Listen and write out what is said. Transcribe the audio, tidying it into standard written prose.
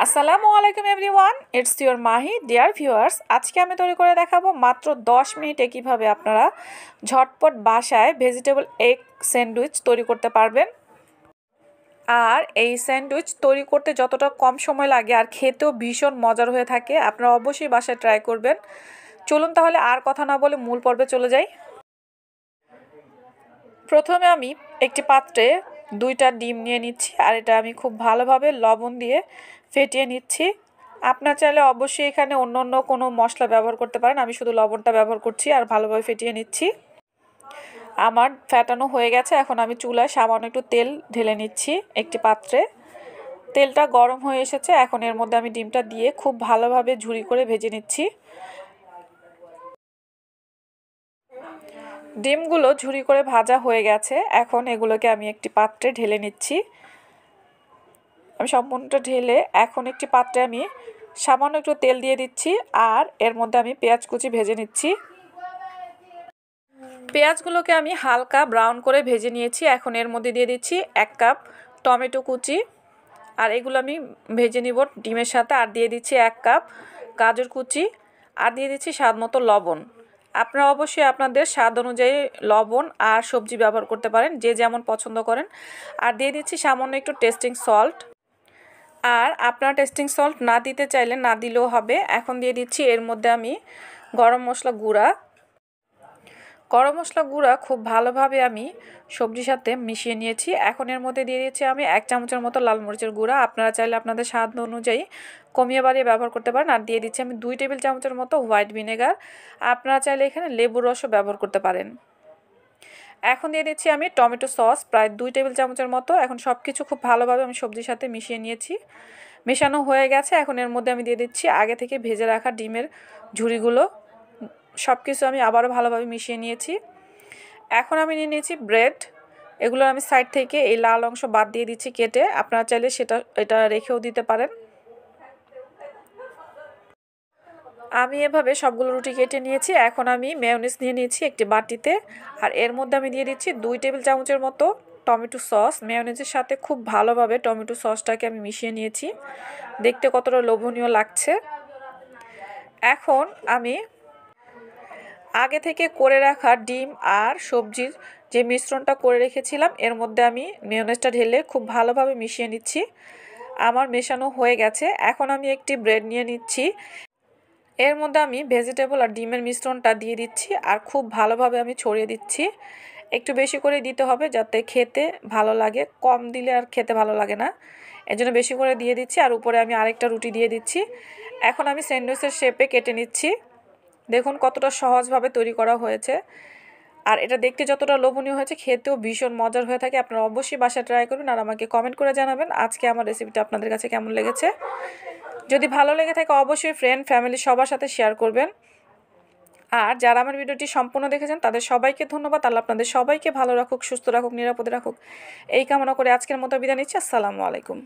আসসালামু আলাইকুম everyone, it's your Mahi. Dear viewers, আজকে আমি তৈরি করে দেখাবো মাত্র 10 মিনিটে কিভাবে আপনারা ঝটপট বাসায় ভেজিটেবল এগ স্যান্ডউইচ তৈরি করতে পারবেন। আর এই স্যান্ডউইচ তৈরি করতে যতটা কম সময় লাগে আর খেতেও ভীষণ মজার হয়ে থাকে, আপনারা অবশ্যই বাসায় ট্রাই করবেন। চলুন তাহলে আর কথা না বলে মূল পর্বে চলে যাই। প্রথমে আমি একটি পাত্রে 2টা ডিম নিয়ে নিচ্ছি, আর এটা আমি খুব ভালোভাবে লবণ দিয়ে ফেটিয়ে নিচ্ছি। আপনার চাইলে অবশ্যই এখানে অন্য কোনো মশলা ব্যবহার করতে পারেন, আমি শুধু লবণটা ব্যবহার করছি আর ভালোভাবে ফেটিয়ে নিচ্ছি। আমার ফেটানো হয়ে গেছে, এখন আমি চুলায় সামান্য একটু তেল ঢেলে নিচ্ছি একটি পাত্রে। তেলটা গরম হয়ে এসেছে, এখন এর মধ্যে আমি ডিমটা দিয়ে খুব ভালোভাবে ঝুরি করে ভেজে নিচ্ছি। ডিমগুলো ঝুরি করে ভাজা হয়ে গেছে, এখন এগুলোকে আমি একটি পাত্রে ঢেলে নিচ্ছি। আমি সম্পূর্ণটা ঢেলে এখন একটি পাত্রে আমি সামান্য একটু তেল দিয়ে দিচ্ছি, আর এর মধ্যে আমি পেঁয়াজ কুচি ভেজে নিচ্ছি। পেঁয়াজগুলোকে আমি হালকা ব্রাউন করে ভেজে নিয়েছি, এখন এর মধ্যে দিয়ে দিচ্ছি 1 কাপ টমেটো কুচি, আর এগুলো আমি ভেজে নিব ডিমের সাথে। আর দিয়ে দিচ্ছি 1 কাপ গাজর কুচি, আর দিয়ে দিচ্ছি স্বাদ মতো লবণ। আপনারা অবশ্যই আপনাদের স্বাদ অনুযায়ী লবণ আর সবজি ব্যবহার করতে পারেন, যে যেমন পছন্দ করেন। আর দিয়ে দিচ্ছি সামান্য একটু টেস্টিং সল্ট, আর আপনারা টেস্টিং সল্ট না দিতে চাইলে না দিলেও হবে। এখন দিয়ে দিচ্ছি এর মধ্যে আমি গরম মশলা গুঁড়া খুব ভালোভাবে আমি সবজির সাথে মিশিয়ে নিয়েছি। এখন এর মধ্যে দিয়ে দিচ্ছি আমি 1 চামচের মতো লাল মরিচের গুঁড়া, আপনারা চাইলে আপনাদের স্বাদ অনুযায়ী কমিয়ে বাড়িয়ে ব্যবহার করতে পারেন। আর দিয়ে দিচ্ছি আমি 2 টেবিল চামচের মতো হোয়াইট ভিনেগার, আপনারা চাইলে এখানে লেবুর রসও ব্যবহার করতে পারেন। এখন দিয়ে দিচ্ছি আমি টমেটো সস প্রায় 2 টেবিল চামচের মতো। এখন সব কিছু খুব ভালোভাবে আমি সবজির সাথে মিশিয়ে নিয়েছি, মেশানো হয়ে গেছে। এখন এর মধ্যে আমি দিয়ে দিচ্ছি আগে থেকে ভেজে রাখা ডিমের ঝুড়িগুলো, সব কিছু আমি আবারও ভালোভাবে মিশিয়ে নিয়েছি। এখন আমি নিয়ে নিয়েছি ব্রেড, এগুলো আমি সাইড থেকে এই লাল অংশ বাদ দিয়ে দিচ্ছি কেটে, আপনারা চাইলে এটা রেখেও দিতে পারেন। আমি এভাবে সবগুলো রুটি কেটে নিয়েছি। এখন আমি মেয়োনিজ নিয়ে নিয়েছি একটি বাটিতে, আর এর মধ্যে আমি দিয়ে দিচ্ছি 2 টেবিল চামচের মতো টমেটো সস। মেয়োনিজের সাথে খুব ভালোভাবে টমেটো সসটাকে আমি মিশিয়ে নিয়েছি, দেখতে কতটা লোভনীয় লাগছে। এখন আমি আগে থেকে করে রাখা ডিম আর সবজির যে মিশ্রণটা করে রেখেছিলাম এর মধ্যে আমি মেয়োনিজটা ঢেলে খুব ভালোভাবে মিশিয়ে নিচ্ছি। আমার মেশানো হয়ে গেছে, এখন আমি একটি ব্রেড নিয়ে নিচ্ছি। এর মধ্যে আমি ভেজিটেবল আর ডিমের মিশ্রণটা দিয়ে দিচ্ছি, আর খুব ভালোভাবে আমি ছড়িয়ে দিচ্ছি। একটু বেশি করে দিতে হবে যাতে খেতে ভালো লাগে, কম দিলে আর খেতে ভালো লাগে না, এজন্য বেশি করে দিয়ে দিচ্ছি। আর উপরে আমি আরেকটা রুটি দিয়ে দিচ্ছি। এখন আমি স্যান্ডউইচের শেপে কেটে নিচ্ছি। দেখুন কতটা সহজভাবে তৈরি করা হয়েছে, আর এটা দেখতে যতটা লোভনীয় হয়েছে খেতেও ভীষণ মজার হয়ে থাকে। আপনারা অবশ্যই বাসায় ট্রাই করবেন আর আমাকে কমেন্ট করে জানাবেন আজকে আমার রেসিপিটা আপনাদের কাছে কেমন লেগেছে। যদি ভালো লেগে থাকে অবশ্যই ফ্রেন্ড ফ্যামিলি সবার সাথে শেয়ার করবেন। আর যারা আমার ভিডিওটি সম্পূর্ণ দেখেছেন তাদের সবাইকে ধন্যবাদ। আল্লাহ আপনাদের সবাইকে ভালো রাখুক, সুস্থ রাখুক, নিরাপদে রাখুক, এই কামনা করে আজকের মতো বিদায় নিচ্ছি। আসসালামু আলাইকুম।